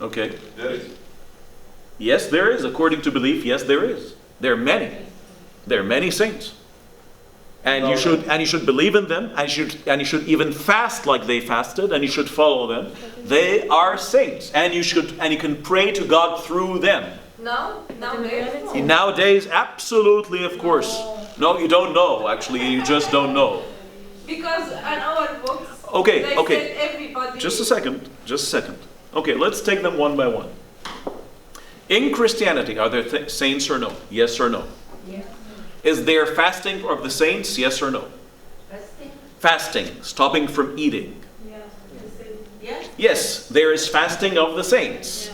Okay. There is. Yes, there is. According to belief, yes, there is. There are many. There are many saints. And you should believe in them, and you should even fast like they fasted, and you should follow them. They are saints, and you can pray to God through them. Nowadays, absolutely, of course. No, you don't know. Actually, you just don't know. Because in our books, Okay. said everybody. Just a second. Okay, let's take them one by one. In Christianity, are there saints or no? Yes or no? Yes. Is there fasting of the saints? Yes or no? Fasting, stopping from eating. Yes. Yes, there is fasting of the saints.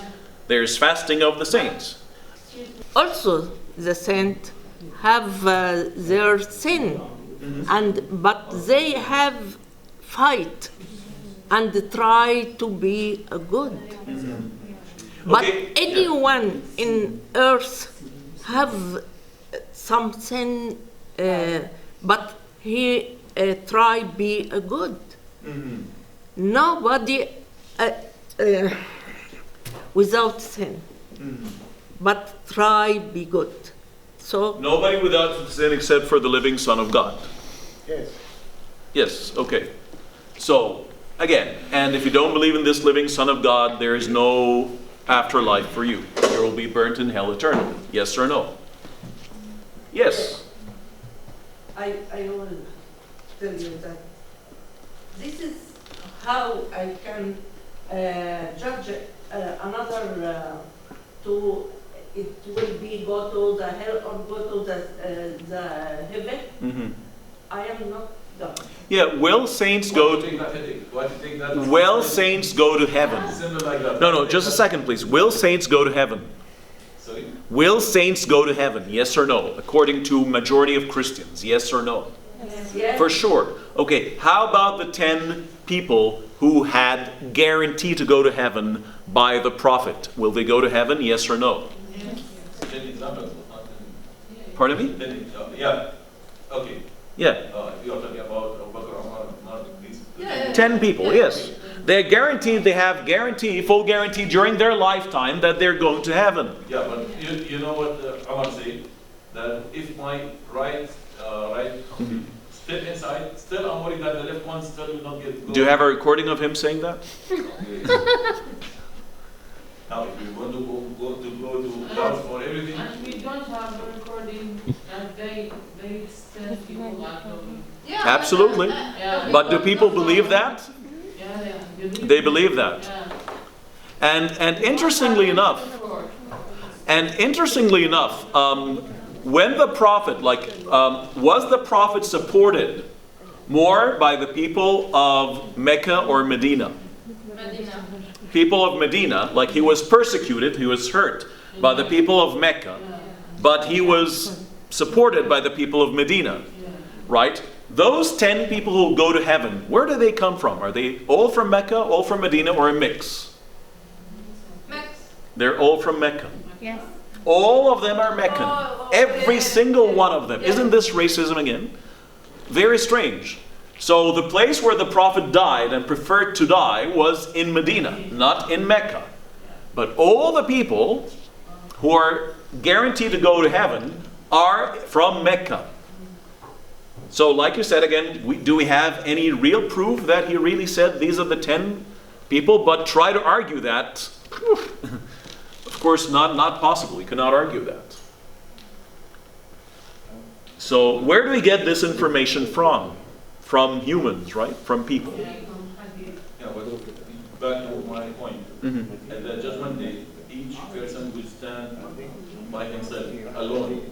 There is fasting of the saints. Also, the saints have their sin, but they have fight and try to be good. But Okay, anyone in earth have some sin, but he try be good. Nobody without sin, but try be good. So Nobody without sin except for the living Son of God. Yes. Yes, okay. So, again, and if you don't believe in this living Son of God, there is no afterlife for you. You will be burnt in hell eternally. Yes or no? Yes. I will tell you that this is how I can judge another to it will be go to the hell or go to the heaven. I am not God. Yeah, will saints go to Will saints go to heaven? No, just a second, please. Will saints go to heaven? Sorry? Will saints go to heaven? Yes or no? According to majority of Christians, yes or no? Yes. For sure. Okay, how about the 10 people who had guarantee to go to heaven by the prophet? Will they go to heaven? Yes or no? Pardon me? Yeah. Okay. Yeah. You are talking about Abu Bakr, Umar, these. 10 people, yes. They have full guarantee during their lifetime that they're going to heaven. Yeah, but you know what Umar said? That if my right step inside, still I'm worried that the left one still will not get. Do you have a recording of him saying that? Now, if you want to go to class for everything. And we don't have a recording, and they still people are talking. Absolutely. Yeah. But do people believe that? Yeah. They believe that. Yeah. And interestingly enough, when the prophet, was the prophet supported more by the people of Mecca or Medina? People of Medina, like he was persecuted, he was hurt by the people of Mecca, but he was supported by the people of Medina, right? Those 10 people who go to heaven, where do they come from? Are they all from Mecca, all from Medina, or a mix? They're all from Mecca. Yes. All of them are Meccan. Every single one of them. Isn't this racism again? Very strange. So the place where the prophet died and preferred to die was in Medina, not in Mecca. But all the people who are guaranteed to go to heaven are from Mecca. So like you said again, do we have any real proof that he really said these are the 10 people? But try to argue that. Of course, not possible. We cannot argue that. So where do we get this information from? From humans, right? From people. Yeah, but back to my point. At the judgment day, each person will stand by himself, alone,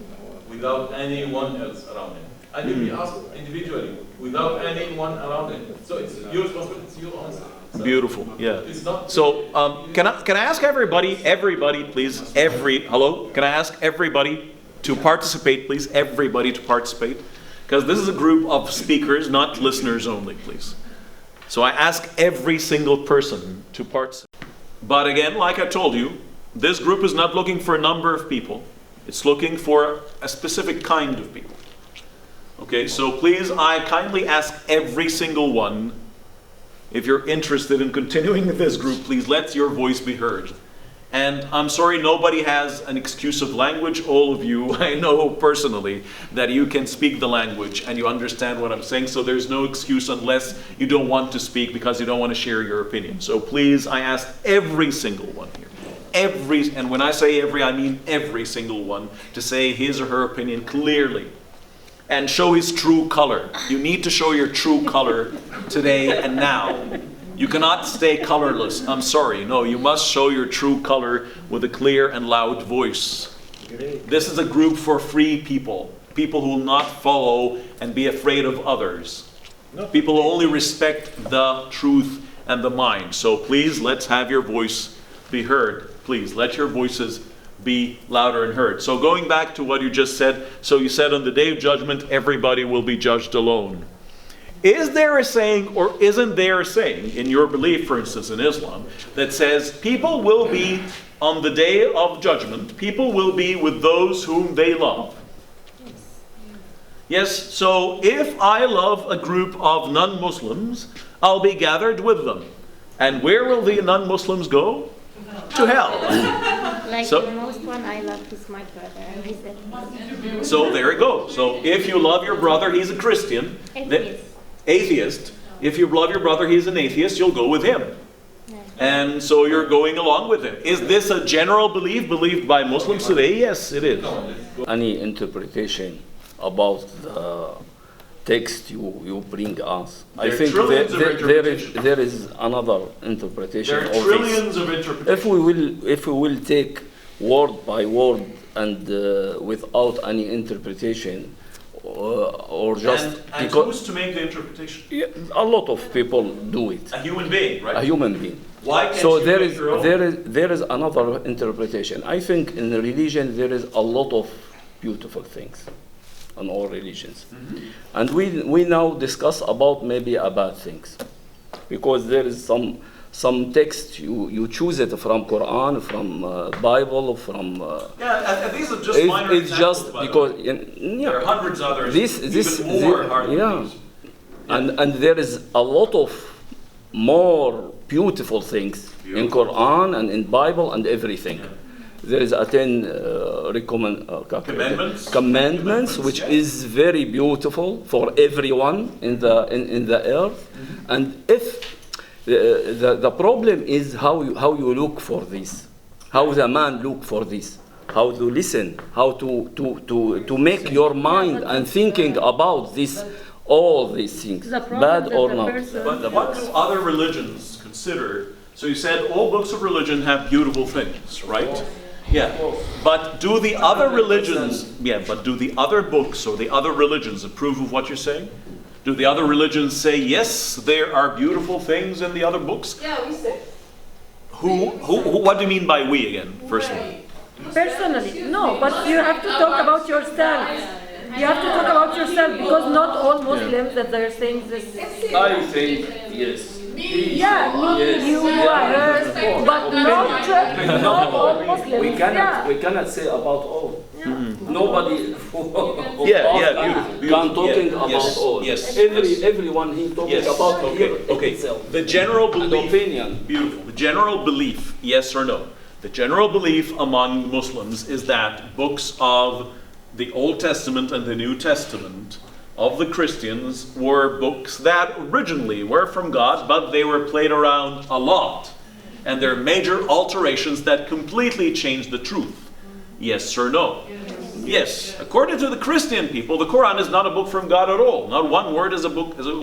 without anyone else around him. And you'll be asked individually, without anyone around him. So it's your responsibility, it's your answer. So Beautiful, yeah. It's not. So can I ask everybody, please, hello? Can I ask everybody to participate, please? Everybody to participate. Because this is a group of speakers, not listeners only, please. So I ask every single person to participate. But again, like I told you, this group is not looking for a number of people. It's looking for a specific kind of people. Okay, so please, I kindly ask every single one if you're interested in continuing with this group, please let your voice be heard. And I'm sorry, nobody has an exclusive language. All of you, I know personally that you can speak the language and you understand what I'm saying, so there's no excuse unless you don't want to speak because you don't want to share your opinion. So please, I ask every single one here, and when I say every, I mean every single one, to say his or her opinion clearly and show his true color. You need to show your true color today and now. You cannot stay colorless. I'm sorry. No, you must show your true color with a clear and loud voice. This is a group for free people. People who will not follow and be afraid of others. People who only respect the truth and the mind. So please, let's have your voice be heard. Please, let your voices be louder and heard. So going back to what you just said, so you said on the day of judgment, everybody will be judged alone. Is there a saying, or isn't there a saying, in your belief, for instance, in Islam, that says people will be, on the day of judgment, people will be with those whom they love? Yes, so if I love a group of non-Muslims, I'll be gathered with them. And where will the non-Muslims go? To hell. Like So- the most one I love is my brother, and he's an So there you go. So if you love your brother, he's a Christian. atheist. Atheist. If you love your brother, he's an atheist, you'll go with him. And so you're going along with him. Is this a general belief believed by Muslims today? Yes, it is. Any interpretation about the text you bring us? There are trillions of interpretations. there is another interpretation There are of this. trillions of interpretations. If we will take word by word and without any interpretation, or just and because who's to make the interpretation? a lot of people do it, A human being, right? a human being. Why can't So you there make is your own? there is another interpretation. I think in the religion there is a lot of beautiful things in all religions, and we now discuss about maybe a bad things, because there is some text you choose it from Quran, from Bible, from. Yeah, and these are just minor It's examples, just by the because way. There are hundreds of others, this even more hard than yeah, these. and there is a lot of more beautiful things in Beautiful. Quran and in Bible and everything. There is a 10 commandments, which yeah. is very beautiful for everyone in the earth. And if the problem is how you look for this, how the man look for this, how to listen, how to make your mind and thinking about this, all these things, The problem bad that or the not. person- But what do other religions consider? So you said all books of religion have beautiful things, right? Yeah. But do the other religions, but do the other books or the other religions approve of what you're saying? Do the other religions say, yes, there are beautiful things in the other books? Yeah, we said. Who what do you mean by we again, first of all? Personally, no, but you have to talk about yourself. You have to talk about yourself, because not all Muslims that they're saying this. I think yes. Yeah, me, you, her, but not all Muslims. We Yeah. cannot say about all. Nobody of Yeah, us yeah, can beautiful, talking yeah, about yes, all. yes, Everyone he talking Yes. about Okay. itself. The general An belief. opinion. Beautiful. The general belief, yes or no? The general belief among Muslims is that books of the Old Testament and the New Testament of the Christians were books that originally were from God, but they were played around a lot. And there are major alterations that completely changed the truth. Yes or no? Yes. According to the Christian people, the Quran is not a book from God at all. Not one word is a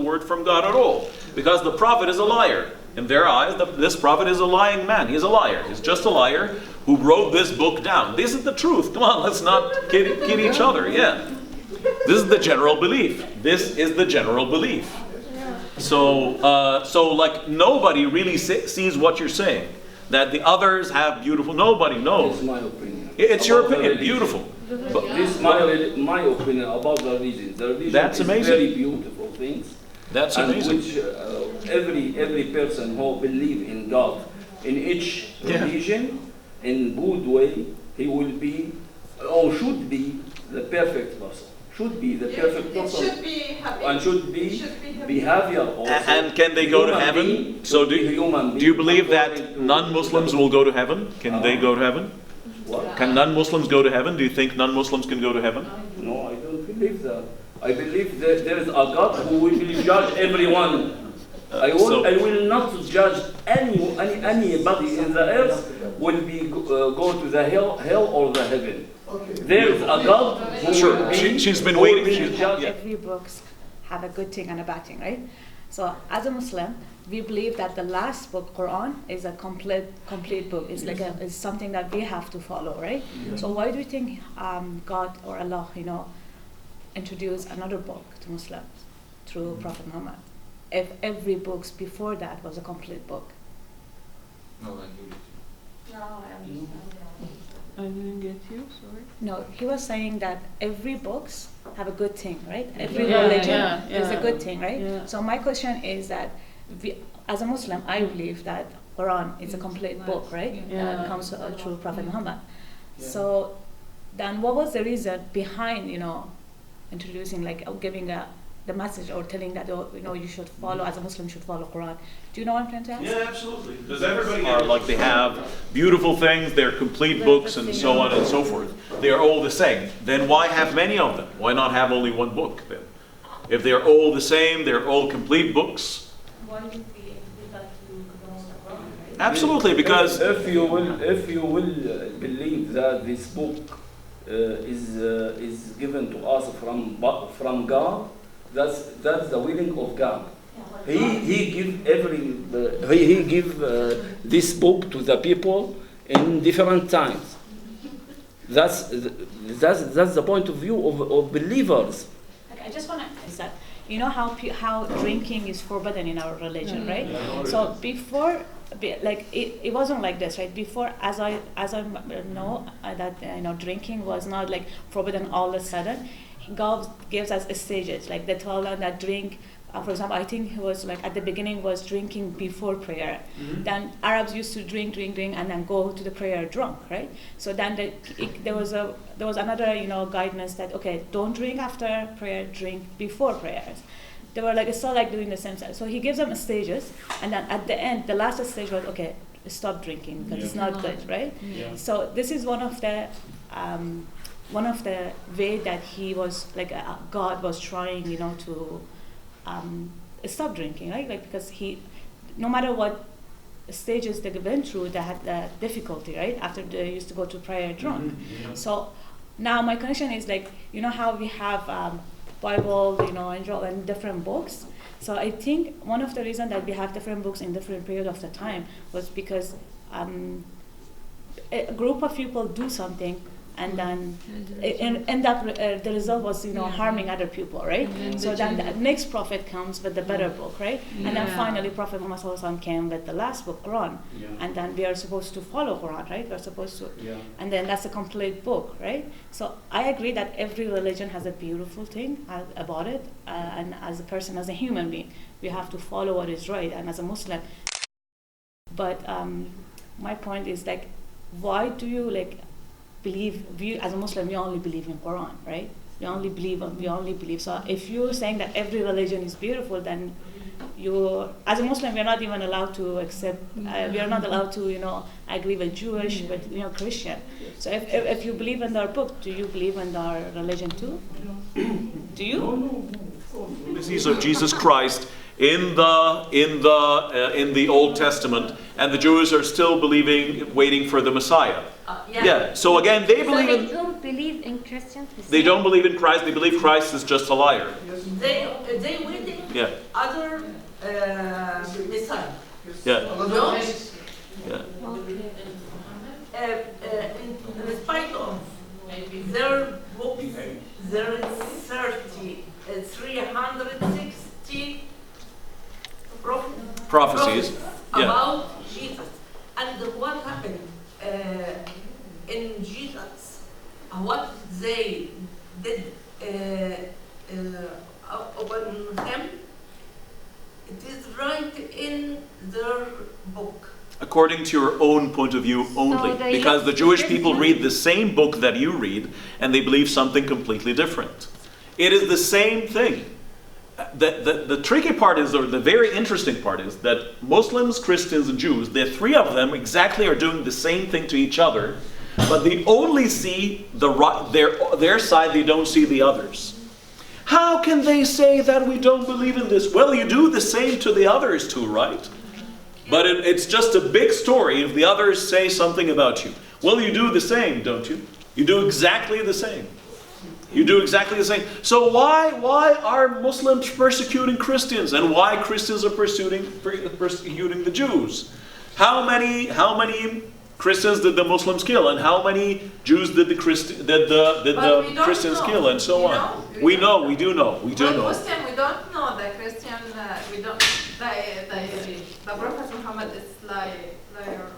word from God at all. Because the prophet is a liar. In their eyes, this prophet is a lying man. He's a liar. He's just a liar who wrote this book down. This is the truth. Come on, let's not kid each other. Yeah. This is the general belief. This is the general belief. So like nobody really sees what you're saying. That the others have beautiful. Nobody knows. It's my opinion. It's your About the opinion. religion. Beautiful. This is my opinion about the religion. The religion That's is amazing. very beautiful things. That's and amazing. which every person who believe in God in each religion in good way, he will be or should be the perfect person. should be the Yeah, perfect it person should be happy. and should be It should be happy. behavior also. And can they go to Human heaven? being So should be human being do you believe that according to- non-Muslims will go to heaven? Can they go to heaven? What? Can non-Muslims go to heaven? Do you think non-Muslims can go to heaven? No, I don't believe that. I believe that there is a God who will judge everyone. So- I will not judge anybody in the earth will be go to the hell or the heaven. There is a God who Sure. will be. She's been who will waiting. be She's- judge. yeah. Every books have a good thing and a bad thing, right? So as a Muslim, we believe that the last book, Quran, is a complete book. It's like it's something that we have to follow, right? So why do you think God or Allah, introduced another book to Muslims through Prophet Muhammad? If every books before that was a complete book. No, I agree with you. I didn't get you, sorry. No, he was saying that every books have a good thing, right? Every Yeah, religion yeah, is a yeah. good thing, right? Yeah. So my question is that as a Muslim, I believe that Quran is a complete book, right? Yeah. And it comes through Prophet Muhammad. So then what was the reason behind, introducing, giving the message or telling that, you should follow, as a Muslim, should follow Quran? Do you know what I'm trying to ask? Yeah, absolutely. Because everybody are like they have beautiful things, they're complete books, and so on and so forth. They are all the same. Then why have many of them? Why not have only one book then? If they're all the same, they're all complete books. Why would we like to pronounce the Quran, right? Absolutely, because if you will believe that this book is given to us from God, that's the willing of God. He give this book to the people in different times. That's the point of view of believers. I just want to is that how drinking is forbidden in our religion, right? So before, it wasn't like this, right? Before, as I know that drinking was not like forbidden all of a sudden. God gives us stages, like they told us that drink. For example, I think he was like at the beginning was drinking before prayer. Then Arabs used to drink, and then go to the prayer drunk, right? So then there was another guidance that don't drink after prayer, drink before prayers. They were still doing the same thing. So he gives them stages, and then at the end, the last stage was stop drinking because it's not good, right? So this is one of the way that he was God was trying to stop drinking, right? Because no matter what stages they went through, they had the difficulty, right? After they used to go to prayer drunk. So now my question is how we have Bible, and different books. So I think one of the reasons that we have different books in different period of the time was because a group of people do something, and then the result was harming other people, right? So then the next prophet comes with the better book, right? And then finally Prophet Muhammad ﷺ came with the last book, Quran, and then we are supposed to follow Quran, right? We're supposed to, and then that's a complete book, right? So I agree that every religion has a beautiful thing about it, and as a person, as a human being, we have to follow what is right, and as a Muslim. But my point is why do you believe as a Muslim, you only believe in Quran, right? We only believe. So if you're saying that every religion is beautiful, then as a Muslim, we're not even allowed to accept. We are not allowed to, agree with Jewish, with Christian. So if you believe in their book, do you believe in their religion too? Do you? prophecies of Jesus Christ in the Old Testament, and the Jews are still waiting for the Messiah. Yeah. So again, they believe they in. don't believe in Christians. They don't believe in Christ. They believe Christ is just a liar. They waiting Yeah. other Messiah. Yeah. No? Yeah. In spite of their books, there is 360 Prophecies. Yeah. about Jesus. And what happened in Jesus, what they did upon him, it is right in their book. According to your own point of view only. So they Because the use Jewish people Christian- read the same book that you read, and they believe something completely different. It is the same thing. The tricky part is, or the very interesting part is, that Muslims, Christians, and Jews, the three of them exactly are doing the same thing to each other, but they only see their side, they don't see the others. How can they say that we don't believe in this? Well, you do the same to the others too, right? But it's just a big story if the others say something about you. Well, you do the same, don't you? You do exactly the same. You do exactly the same. So why are Muslims persecuting Christians, and why Christians are persecuting the Jews? How many Christians did the Muslims kill, and how many Jews did the Christians kill, and so on? We do know. Muslim, we don't know the Christian. We don't. The Prophet Muhammad is liar.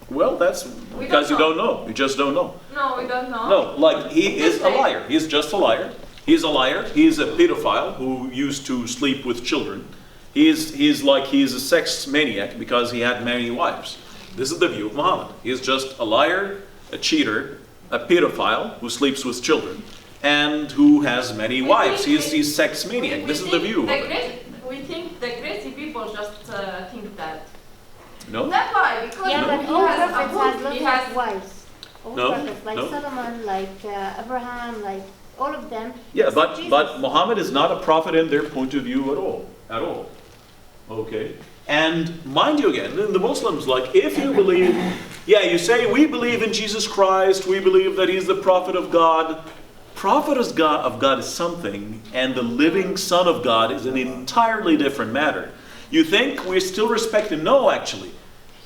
Well, that's because you don't know. You just don't know. No, we don't know. No, like he is a liar. He's just a liar. He's a liar. He's a pedophile who used to sleep with children. He's a sex maniac because he had many wives. This is the view of Muhammad. He is just a liar, a cheater, a pedophile who sleeps with children, and who has many wives. He's sex maniac. This is the view of it. We think the crazy people just think that. No? That's why, because Yeah, but he all has a prophets book, has he lots has of wives. All No, prophets, like no. Solomon, like Abraham, like all of them. Yeah, except but Jesus. Muhammad is not a prophet in their point of view at all. Okay? And mind you again, the Muslims, like, if you believe, you say, we believe in Jesus Christ, we believe that he's the prophet of God. Prophet of God is something, and the living Son of God is an entirely different matter. You think we still respect him? No, actually.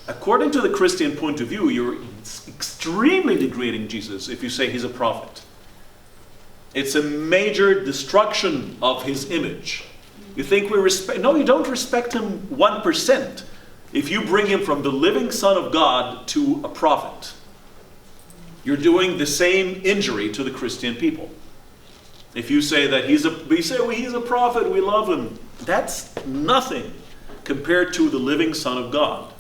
According to the Christian point of view, you're extremely degrading Jesus if you say he's a prophet. It's a major destruction of his image. You think we respect? No, you don't respect him 1% if you bring him from the living Son of God to a prophet. You're doing the same injury to the Christian people. If you say that he's a prophet, we love him. That's nothing compared to the living Son of God.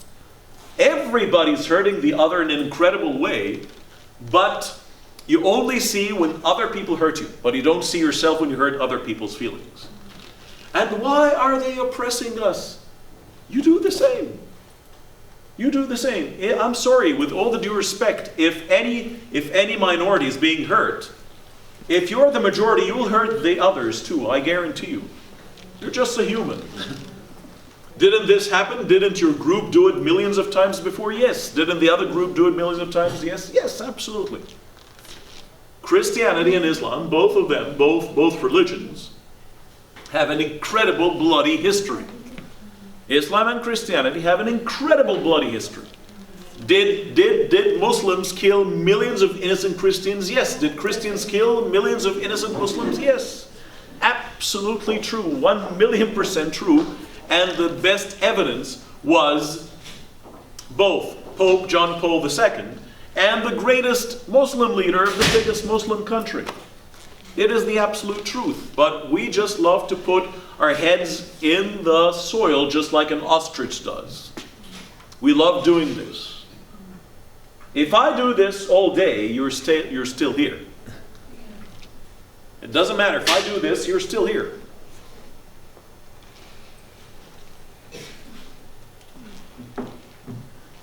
Everybody's hurting the other in an incredible way, but you only see when other people hurt you, but you don't see yourself when you hurt other people's feelings. And why are they oppressing us? You do the same. You do the same. I'm sorry, with all the due respect, if any minority is being hurt, if you're the majority, you will hurt the others too, I guarantee you. You're just a human. Didn't this happen? Didn't your group do it millions of times before? Yes. Didn't the other group do it millions of times? Yes. Yes, absolutely. Christianity and Islam, both of them, both religions, have an incredible bloody history. Islam and Christianity have an incredible bloody history. Did Muslims kill millions of innocent Christians? Yes. Did Christians kill millions of innocent Muslims? Yes. Absolutely true. 1,000,000% true. And the best evidence was both Pope John Paul II and the greatest Muslim leader of the biggest Muslim country. It is the absolute truth. But we just love to put our heads in the soil just like an ostrich does. We love doing this. If I do this all day, you're still here. It doesn't matter. If I do this, you're still here.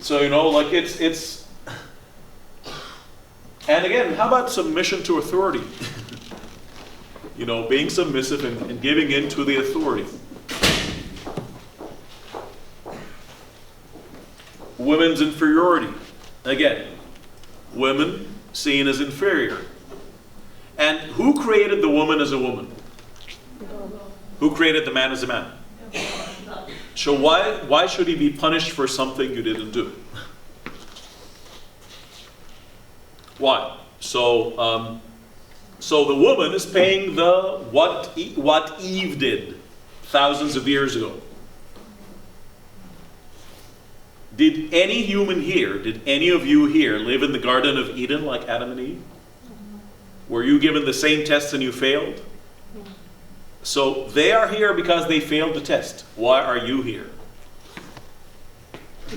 So, like it's and again, how about submission to authority? Being submissive and giving in to the authority. Women's inferiority. Again, women seen as inferior. And who created the woman as a woman? Who created the man as a man? So why should he be punished for something you didn't do? Why? So the woman is paying what Eve did thousands of years ago. Did any human here, did any of you here live in the Garden of Eden like Adam and Eve? Were you given the same test and you failed? So they are here because they failed the test. Why are you here?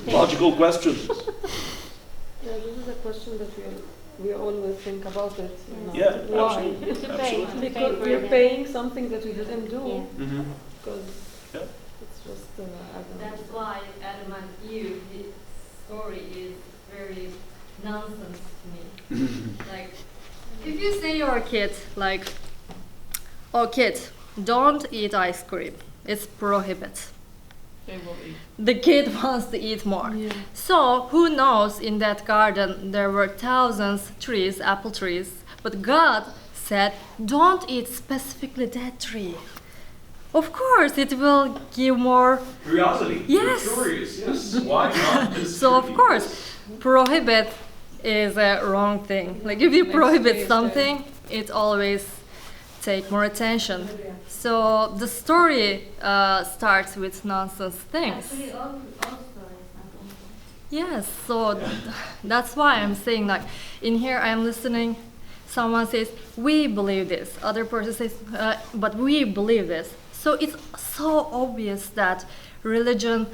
Logical questions. Yeah, this is a question that we always think about it. Yeah, Why? absolutely. To pay, Absolutely. to pay Because for we're it. paying something that we didn't do. Yeah. Mhm. Because Yeah. it's just, I don't know. That's why Adam and Eve, his story is very nonsense to me. Like, if you say you're a kid, like, oh kid, don't eat ice cream. It's prohibited. they will eat. The kid wants to eat more. So who knows, in that garden there were thousands trees, apple trees, but God said, don't eat specifically that tree. Of course, it will give more. Curiosity. Yes. You're curious. Yes. Why not? It's So of tricky. course, prohibit is a wrong thing. Like if you prohibit something, it always take more attention. So the story starts with nonsense things. Actually, all stories, not only. Yes, so that's why I'm saying, like, in here I'm listening, someone says, we believe this, other person says, but we believe this. So it's so obvious that religion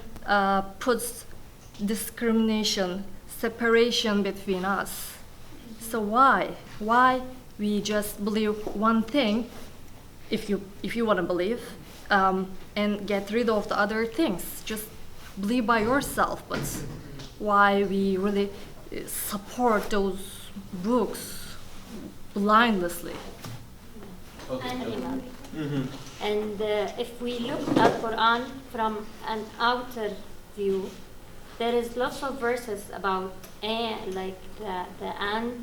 puts discrimination, separation between us. So why? Why we just believe one thing, if you want to believe, and get rid of the other things. Just believe by yourself, but why we really support those books blindlessly. And Imam. Mhm. And if we look at Quran from an outer view, there is lots of verses about like the ant,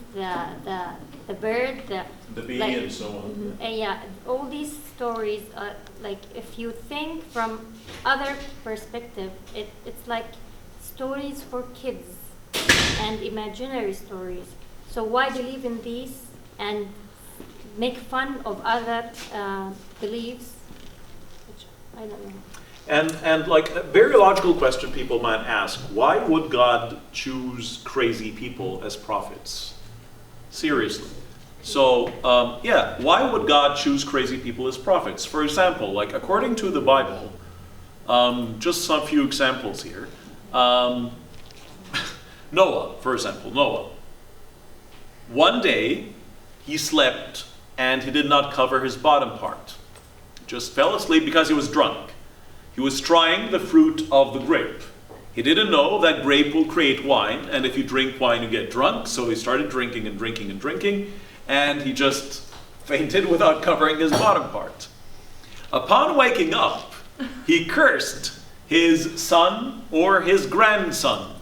the bird, The bee like- and so on. yeah, all these stories are like, if you think from other perspective, it's like stories for kids and imaginary stories. So why believe in these and make fun of other beliefs? Which I don't know. And like a very logical question people might ask, why would God choose crazy people as prophets? Seriously. So, yeah, why would God choose crazy people as prophets? For example, like according to the Bible, just some few examples here. Noah, for example, Noah. One day, he slept and he did not cover his bottom part. Just fell asleep because he was drunk. He was trying the fruit of the grape. He didn't know that grape will create wine, and if you drink wine, you get drunk. So he started drinking and drinking and drinking, and he just fainted without covering his bottom part. Upon waking up, he cursed his son or his grandson.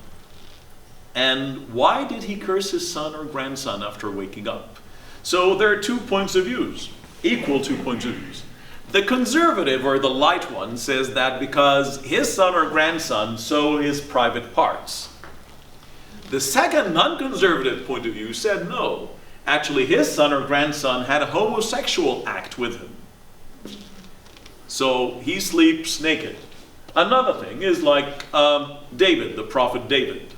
And why did he curse his son or grandson after waking up? So there are 2 points of views, equal 2 points of views. The conservative, or the light one, says that because his son or grandson saw his private parts. The second non-conservative point of view said no. Actually, his son or grandson had a homosexual act with him. So he sleeps naked. Another thing is like David, the prophet David.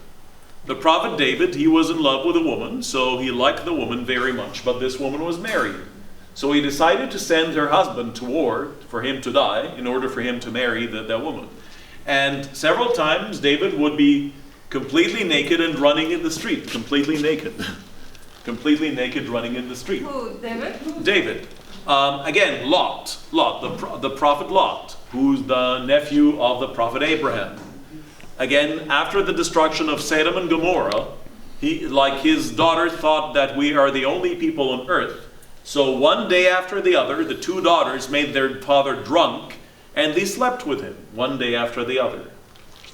The prophet David, he was in love with a woman, so he liked the woman very much, but this woman was married. So he decided to send her husband to war for him to die in order for him to marry that woman. And several times David would be completely naked and running in the street, completely naked. Completely naked running in the street. Who, David? David. Again, Lot, the prophet Lot, who's the nephew of the prophet Abraham. Again, after the destruction of Sodom and Gomorrah, like his daughter thought that we are the only people on earth. So one day after the other, the 2 daughters made their father drunk, and they slept with him one day after the other,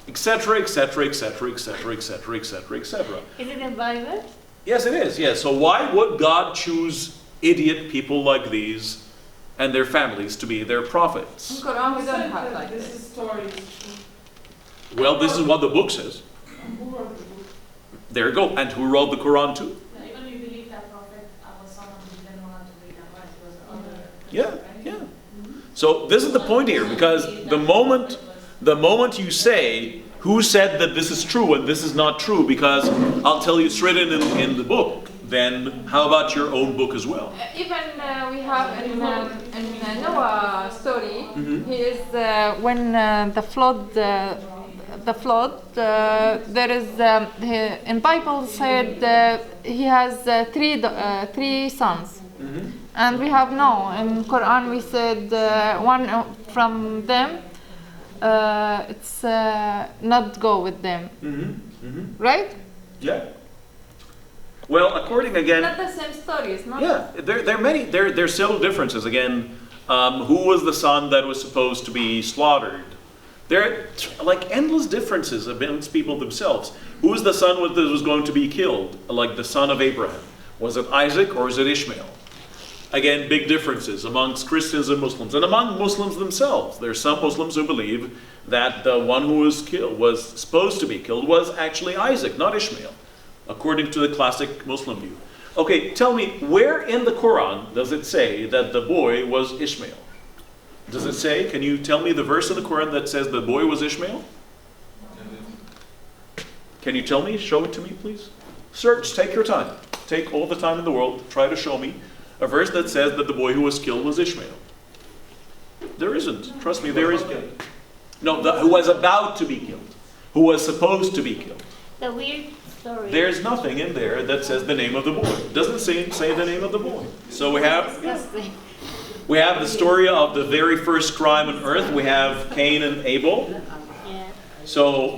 etc., etc., etc., etc., etc., etc., etc. Is it in Bible? Yes, it is. Yes. So why would God choose idiot people like these and their families to be their prophets? In Quran we don't have like This this. is stories. Well, this is what the book says. Who wrote the book? There you go. And who wrote the Quran too? Even if you believe that prophet was someone who didn't know how to read and write, it was other. Yeah, yeah. So this is the point here, because the moment you say who said that this is true and this is not true, because I'll tell you it's written in the book, then how about your own book as well? Even we have in Noah story, he is when the flood the flood, there is in Bible said he has three sons, and we have no. In Quran we said one from them. It's not go with them, right? Yeah. Well, according again. Not the same story. It's not. Yeah, there are many. There's several differences. Again, who was the son that was supposed to be slaughtered? There are like endless differences amongst people themselves. Who was the son that was going to be killed? Like the son of Abraham. Was it Isaac or is it Ishmael? Again, big differences amongst Christians and Muslims. And among Muslims themselves. There are some Muslims who believe that the one who was supposed to be killed was actually Isaac, not Ishmael, according to the classic Muslim view. Okay, tell me, where in the Quran does it say that the boy was Ishmael? Does it say, can you tell me the verse in the Quran that says the boy was Ishmael? Can you tell me? Show it to me, please. Search, take your time. Take all the time in the world. Try to show me a verse that says that the boy who was killed was Ishmael. There isn't. Trust me, there isn't. No, who was about to be killed. Who was supposed to be killed. The weird story. There's nothing in there that says the name of the boy. It doesn't say the name of the boy. So we have the story of the very first crime on earth. We have Cain and Abel. Yeah. So,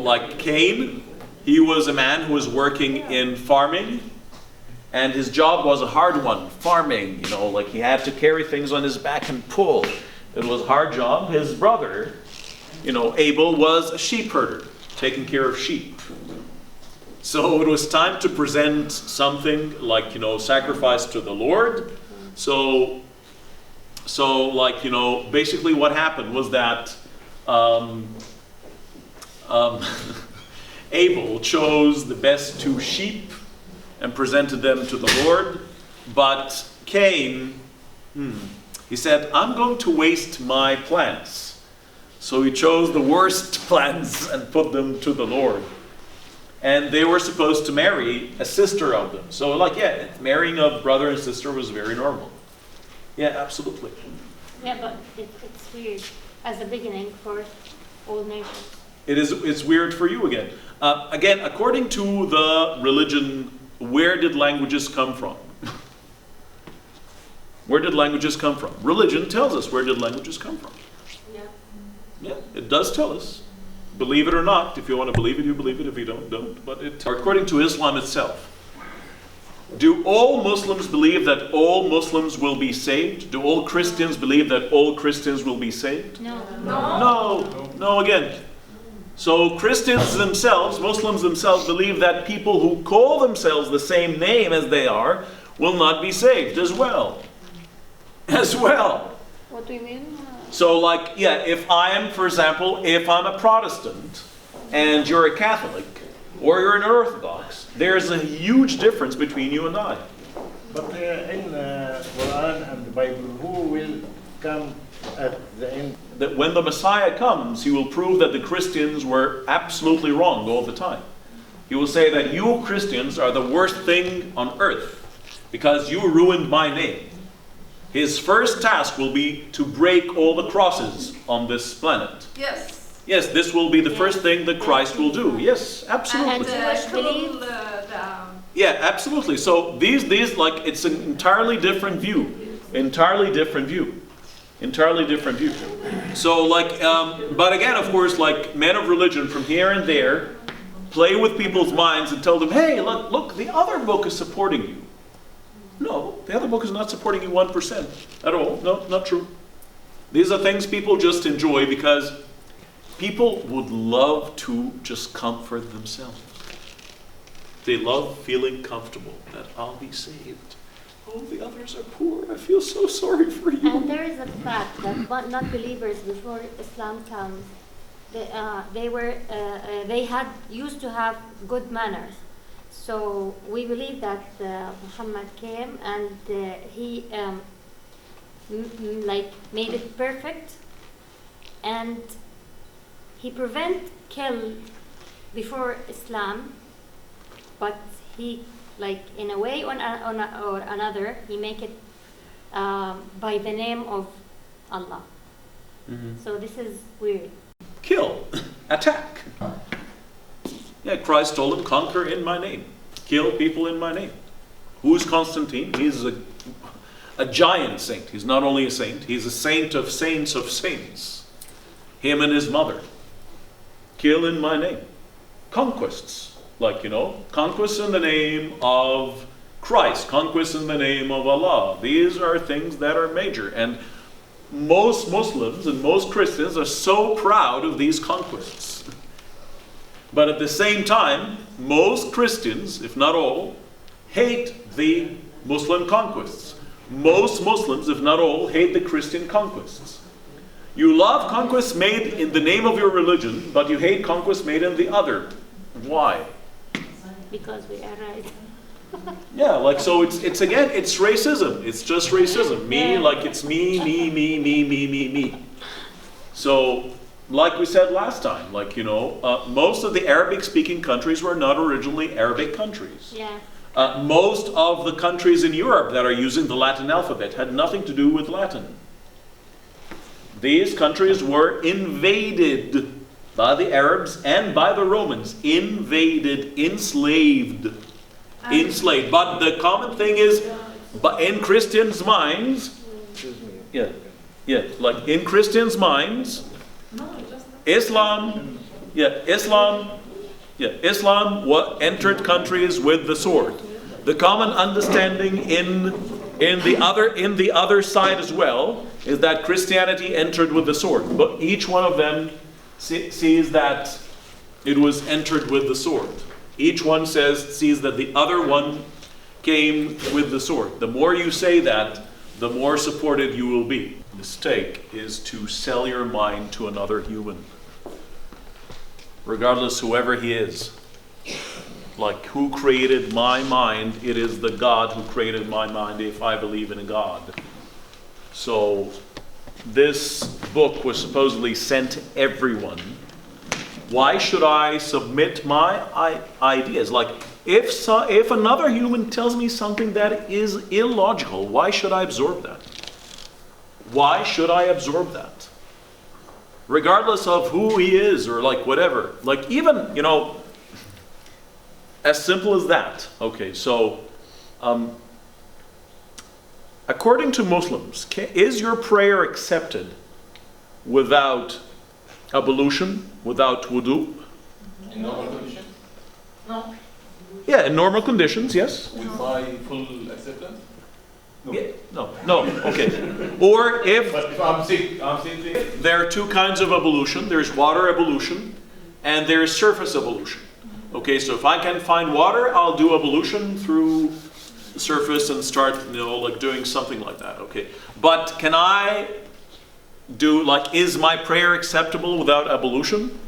like Cain, he was a man who was working in farming. And his job was a hard one, farming. Like he had to carry things on his back and pull. It was a hard job. His brother, Abel, was a sheep herder, taking care of sheep. So it was time to present something like, sacrifice to the Lord. So basically what happened was that Abel chose the best 2 sheep and presented them to the Lord. But Cain, he said, I'm going to waste my plants. So he chose the worst plants and put them to the Lord. And they were supposed to marry a sister of them. So marrying a brother and sister was very normal. Yeah, absolutely. Yeah, but it's weird as a beginning for all nations. It's weird for you again. Again, according to the religion, where did languages come from? Where did languages come from? Religion tells us where did languages come from. Yeah, it does tell us. Believe it or not. If you want to believe it, you believe it. If you don't. But according to Islam itself, do all Muslims believe that all Muslims will be saved? Do all Christians believe that all Christians will be saved? No, again. So Christians themselves, Muslims themselves, believe that people who call themselves the same name as they are will not be saved as well. What do you mean? So if I am, for example, if I'm a Protestant and you're a Catholic or you're an Orthodox, there's a huge difference between you and I. But in Quran and the Bible, who will come at the end? That when the Messiah comes, he will prove that the Christians were absolutely wrong all the time. He will say that you Christians are the worst thing on earth because you ruined my name. His first task will be to break all the crosses on this planet. Yes, this will be the first thing that Christ will do. Yes, absolutely. Yeah, absolutely. So these it's an entirely different view. So but again, of course, men of religion from here and there play with people's minds and tell them, hey, look, the other book is supporting you. No, the other book is not supporting you 1% at all. No, not true. These are things people just enjoy because people would love to just comfort themselves. They love feeling comfortable that I'll be saved. Oh, the others are poor. I feel so sorry for you. And there is a fact that non-believers before Islam comes, they used to have good manners. So we believe that Muhammad came and he made it perfect, and he kill before Islam, but he in a way or another he make it by the name of Allah. So this is weird. Kill. attack. Yeah, Christ told him, conquer in my name. Kill people in my name. Who's Constantine? He's a giant saint. He's not only a saint, he's a saint of saints of saints. Him and his mother. Kill in my name. Conquests. Like, conquests in the name of Christ. Conquests in the name of Allah. These are things that are major. And most Muslims and most Christians are so proud of these conquests. But at the same time, most Christians, if not all, hate the Muslim conquests. Most Muslims, if not all, hate the Christian conquests. You love conquests made in the name of your religion, but you hate conquests made in the other. Why? Because we are right. Yeah, like, so it's racism. It's just racism. Me, like it's me. So, like we said last time, like, most of the Arabic-speaking countries were not originally Arabic countries. Yeah. Most of the countries in Europe that are using the Latin alphabet had nothing to do with Latin. These countries were invaded by the Arabs and by the Romans. Invaded, enslaved. But the common thing is, but in Christians' minds, like in Christians' minds, Islam entered countries with the sword. The common understanding in the other side as well is that Christianity entered with the sword, but each one of them sees that it was entered with the sword. Each one sees that the other one came with the sword. The more you say that, the more supported you will be. The mistake is to sell your mind to another human, regardless whoever he is. Like, who created my mind? It is the God who created my mind if I believe in a God. So this book was supposedly sent to everyone. Why should I submit my ideas? Like, if another human tells me something that is illogical, why should I absorb that? Why should I absorb that? Regardless of who he is or like whatever. Like, even, as simple as that. Okay, so according to Muslims, is your prayer accepted without ablution, without wudu? In normal conditions? No. Yeah, in normal conditions, yes. With my full acceptance? No. Yeah, no, okay. Or if But if I'm sick, there are two kinds of ablution. There's water ablution and there's surface ablution. Okay, so if I can find water, I'll do ablution through the surface and start, like doing something like that. Okay, but can I do, like, is my prayer acceptable without ablution?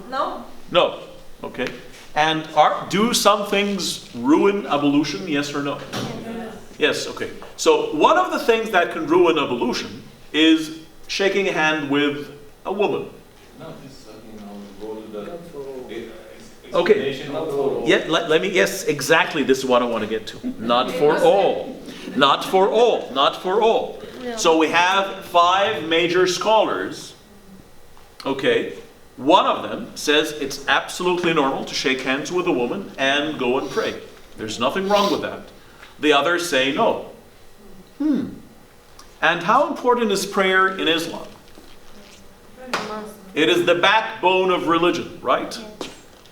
No? No. Okay. And do some things ruin ablution, yes or no? Yes, okay. So one of the things that can ruin ablution is shaking a hand with a woman. no, this, go to the Okay. explanation of Yeah, let me, yes, exactly, this is what I want to get to. Not for all. Not for all. Not for all. So we have 5 major scholars. Okay. One of them says it's absolutely normal to shake hands with a woman and go and pray. There's nothing wrong with that. The others say no. And how important is prayer in Islam? It is the backbone of religion, right?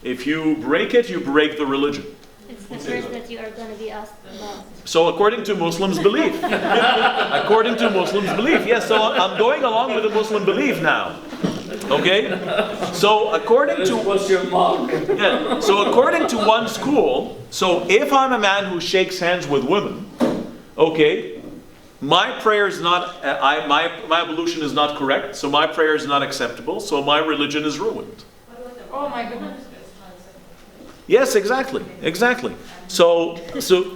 If you break it, you break the religion. It's the first that you are going to be asked about. So according to Muslims' belief. According to Muslims' belief. Yes, so I'm going along with the Muslim belief now. Okay? So according to What's your mark? yeah, so according to one school, so if I'm a man who shakes hands with women, okay, my prayer is not my ablution is not correct, so my prayer is not acceptable, so my religion is ruined. Oh my goodness. Yes, exactly. So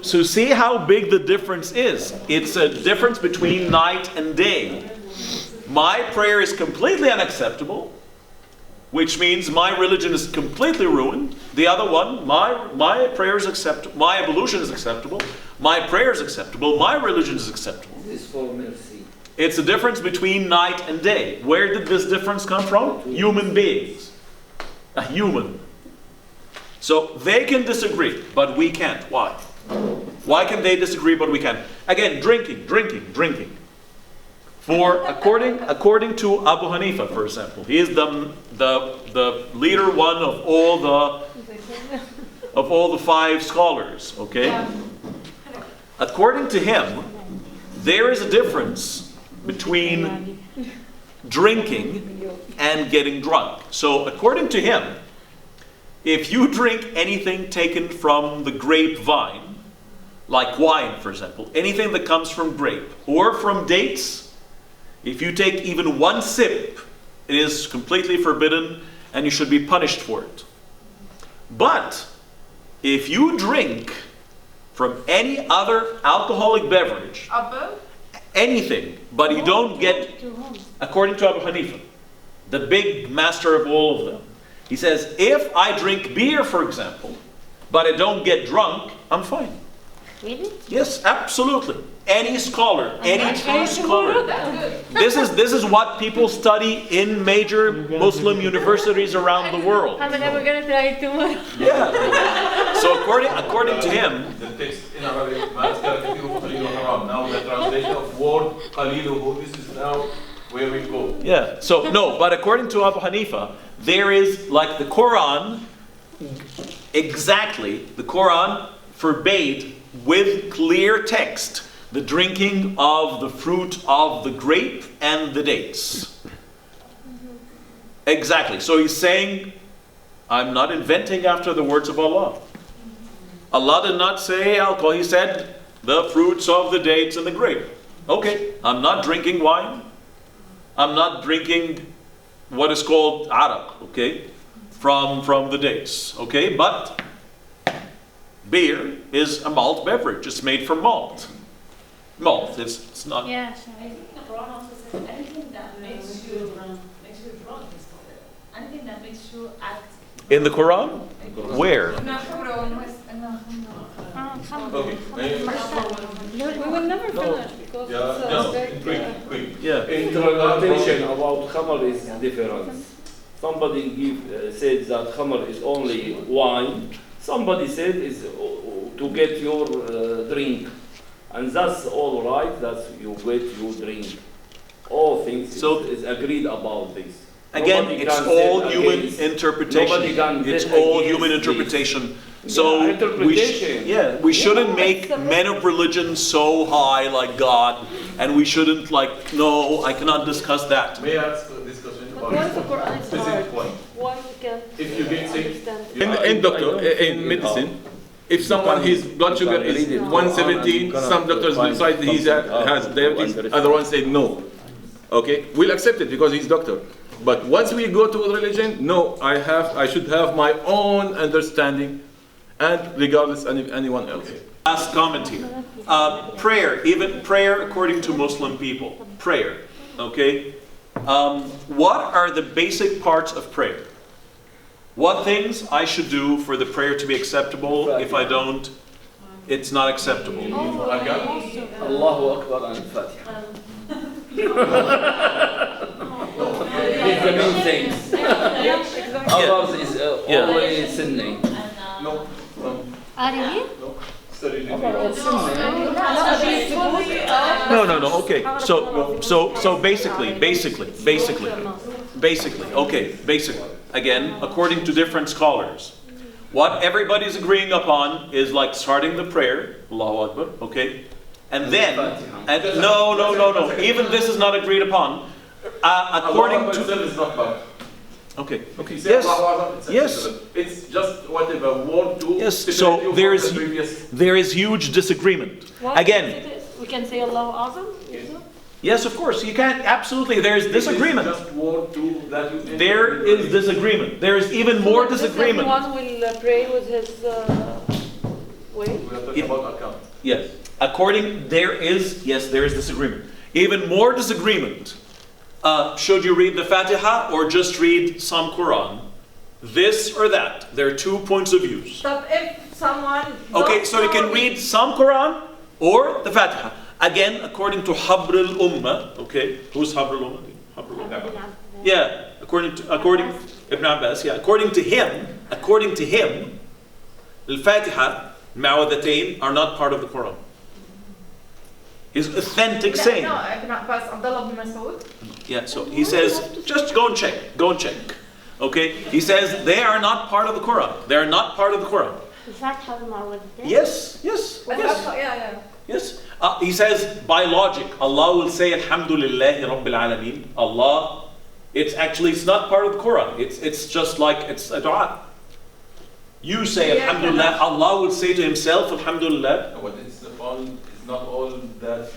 see how big the difference is. It's a difference between night and day. My prayer is completely unacceptable, which means my religion is completely ruined. The other one, my prayer is acceptable, my ablution is acceptable, my prayer is acceptable, my religion is acceptable. This is for mercy. It's a difference between night and day. Where did this difference come from? Human beings. A human. So they can disagree, but we can't. Why? Why can they disagree, but we can't? Again, drinking. For according to Abu Hanifa, for example, he is the leader one of all the 5 scholars. Okay. According to him, there is a difference between drinking and getting drunk. So according to him, if you drink anything taken from the grapevine, like wine, for example, anything that comes from grape or from dates, if you take even one sip, it is completely forbidden and you should be punished for it. But if you drink from any other alcoholic beverage, anything, but you don't get, according to Abu Hanifa, the big master of all of them, he says, if I drink beer, for example, but I don't get drunk, I'm fine. Really? Yes, absolutely. Any scholar, any true scholar. This is what people study in major Muslim universities around the world. I'm never gonna try it tomorrow. Yeah. So according to him, the text in Arabic, "Ma azkara kathiruhu qaliluhu haram." Now the translation of word qaliluhu, this is now where we go. yeah. So no, but according to Abu Hanifa, there is, like the Quran, exactly, the Quran forbade with clear text the drinking of the fruit of the grape and the dates. Exactly. So he's saying, I'm not inventing after the words of Allah. Allah did not say alcohol. He said the fruits of the dates and the grape. Okay, I'm not drinking wine. I'm not drinking what is called araq, okay, from the dates, okay? But beer is a malt beverage. It's made from malt. Malt. It's not. Yeah. The Quran also says anything that makes you drunk is forbidden. Anything that makes you act. In the Quran? Where? Okay. We will never finish because it's Quick. Yeah. Interpretation about khamr is different. Somebody said that khamr is only wine. Somebody said is to get your drink. And that's all right, that you get your drink. All things is agreed about this. Again, Nobody it's can all say human against- interpretation. Nobody can It's say all against human this. interpretation. Yeah, So interpretation. we shouldn't make men of religion so high like God, and we shouldn't like, no, I cannot discuss that. May I ask a discussion about Why is the Quran is specific hard? point? Why we can't If you get sick, understand? In medicine, if someone his blood sugar is 117, some doctors decide he has diabetes, other ones say no. Okay, we'll accept it because he's doctor. But once we go to religion, no, I should have my own understanding, and regardless of anyone else. Last comment here. Prayer, even prayer according to Muslim people. Prayer, okay? What are the basic parts of prayer? What things I should do for the prayer to be acceptable? If I don't, it's not acceptable. Allahu Akbar and Fatiha. These the main things. Others is always sinning. no. Are you? Study No. Okay. So basically. Again, according to different scholars, what everybody's agreeing upon is like starting the prayer, Allahu Akbar, okay? And then, no. Even this is not agreed upon. According to is not bad. okay. You say Yes. Allahu Akbar, it's Yes. acceptable. It's just whatever word to. Yes. separate So you there from is the previous. there is huge disagreement. Again, We can say Allahu Azam? yes, of course, you can't. Absolutely, there is disagreement. Just word to that you. There is disagreement. There is even more disagreement. Everyone will pray with his way. We are talking about account. Yes. There is disagreement. Even more disagreement. Should you read the Fatiha or just read some Quran? This or that. There are 2 points of view. But if someone Okay, so you can read some Quran or the Fatiha. Again, according to Habr al-Ummah, okay, who's Habr al-Ummah? Yeah, according Ibn Abbas, yeah, according to him, Al-Fatiha, Ma'awadatain are not part of the Quran. His authentic saying. No, Ibn Abbas, Abdullah ibn Mas'ud. Yeah, so he says, just go and check. Okay? He says they are not part of the Quran. They are not part of the Quran. Al-Fatiha al-Ma'awwidatayn? Yes. He says, by logic, Allah will say, Alhamdulillahi Rabbil Alameen. Allah, it's not part of the Quran. It's just like, it's a dua. You say, Alhamdulillah, Allah will say to himself, Alhamdulillah. But it's not all that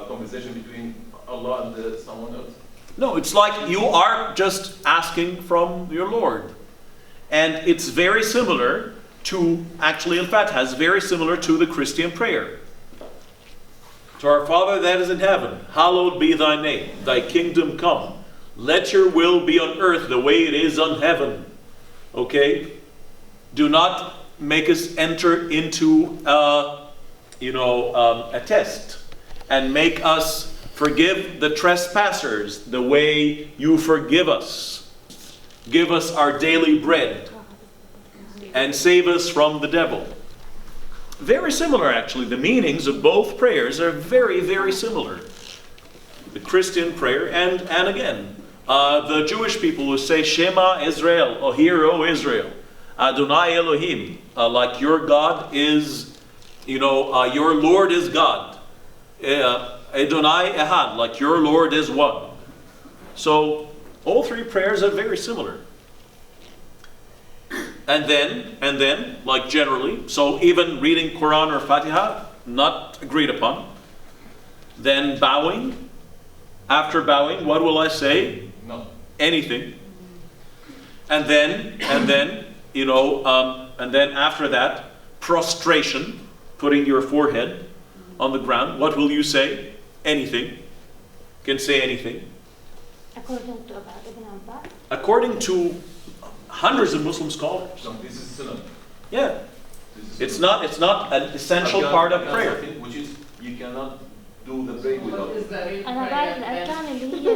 conversation between Allah and someone else. No, it's like you are just asking from your Lord. And it's very similar to, actually Al-Fatiha is very similar to the Christian prayer. To our Father that is in heaven, hallowed be thy name, thy kingdom come. Let your will be on earth the way it is on heaven. Okay? Do not make us enter into a test and make us forgive the trespassers the way you forgive us. Give us our daily bread and save us from the devil. Very similar, actually. The meanings of both prayers are very, very similar. The Christian prayer and again, the Jewish people who say, Shema Israel, or hear, O Israel, Adonai Elohim, like your God is, your Lord is God. Adonai Ehad, like your Lord is one. So all three prayers are very similar. And then, like generally, so even reading Quran or Fatiha, not agreed upon. Then bowing. After bowing, what will I say? No. Anything. And then after that, prostration, putting your forehead on the ground. What will you say? Anything. You can say anything. According to Ibn Abbas? According to hundreds of Muslim scholars. No, this is sunnah. Yeah. It's not an essential part of prayer. Which is, you cannot do the prayer without it. أنا بعرف الأركان اللي هي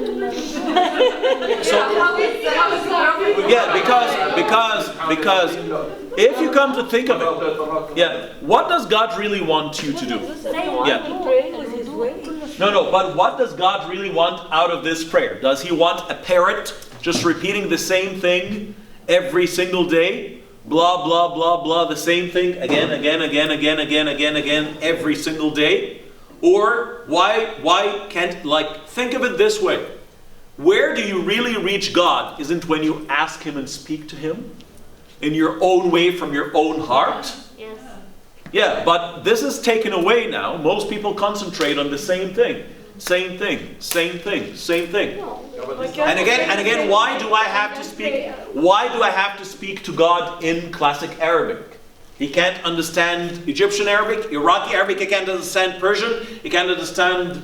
Because if you come to think of it, what does God really want you to do? No, but what does God really want out of this prayer? Does he want a parrot just repeating the same thing every single day? Blah, blah, blah, blah, the same thing again, every single day? Or why can't, think of it this way. Where do you really reach God? Isn't when you ask him and speak to him? In your own way, from your own heart? Yes. Yeah, but this is taken away now. Most people concentrate on the same thing. Same thing. And again, why do I have to speak to God in classic Arabic? He can't understand Egyptian Arabic, Iraqi Arabic, he can't understand Persian, he can't understand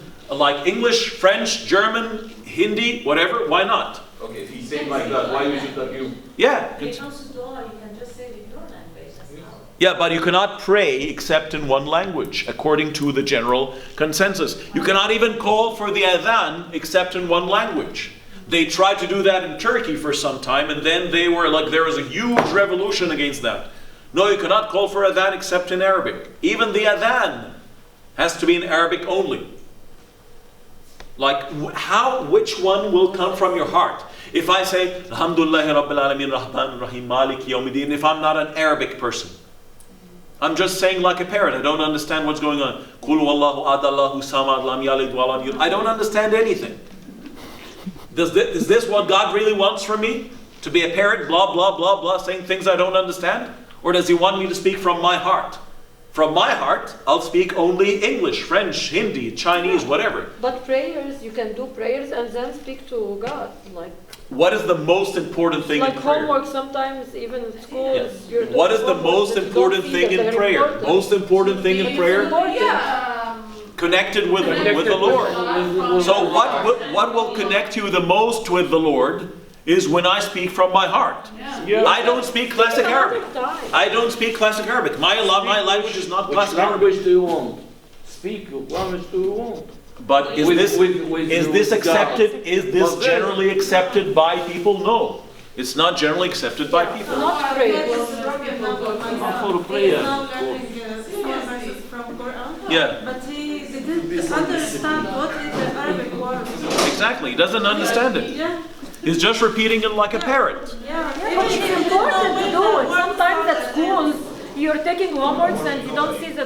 English, French, German, Hindi, whatever. Why not? Okay, if he's saying like that, why we should argue? Yeah. You can just say it in your language. Yeah, but you cannot pray except in one language, according to the general consensus. You cannot even call for the adhan except in one language. They tried to do that in Turkey for some time, and then there was a huge revolution against that. No, you cannot call for adhan except in Arabic. Even the adhan has to be in Arabic only. Which one will come from your heart? If I say, Alhamdulillahi Rabbil Alameen, Rahman Rahim, Malik Yawmiddin, if I'm not an Arabic person, I'm just saying like a parrot. I don't understand what's going on. Qul wallahu ahad, Allahu samad, lam yalid wa lam yulad. I don't understand anything. Is this what God really wants from me? To be a parrot, blah, blah, blah, blah, saying things I don't understand? Or does he want me to speak from my heart? From my heart, I'll speak only English, French, Hindi, Chinese, whatever. But prayers, you can do prayers and then speak to God. What is the most important thing in prayer? Homework sometimes, even in school. Yeah. What is the most important thing in prayer? Most important thing in prayer? Connected with the Lord. So what will connect you the most with the Lord is when I speak from my heart. Yeah. I don't speak classic Arabic. My language is not classic Arabic. Which language do you want? Speak what language do you want? But is this accepted? Is this generally accepted by people? No. It's not generally accepted by people. Not great. Yeah. But he didn't understand what is the Arabic word. Exactly. He doesn't understand it. Yeah. He's just repeating it like a parrot. Yeah. But it's important to do it. Sometimes at schools, you're taking homeworks and you don't see the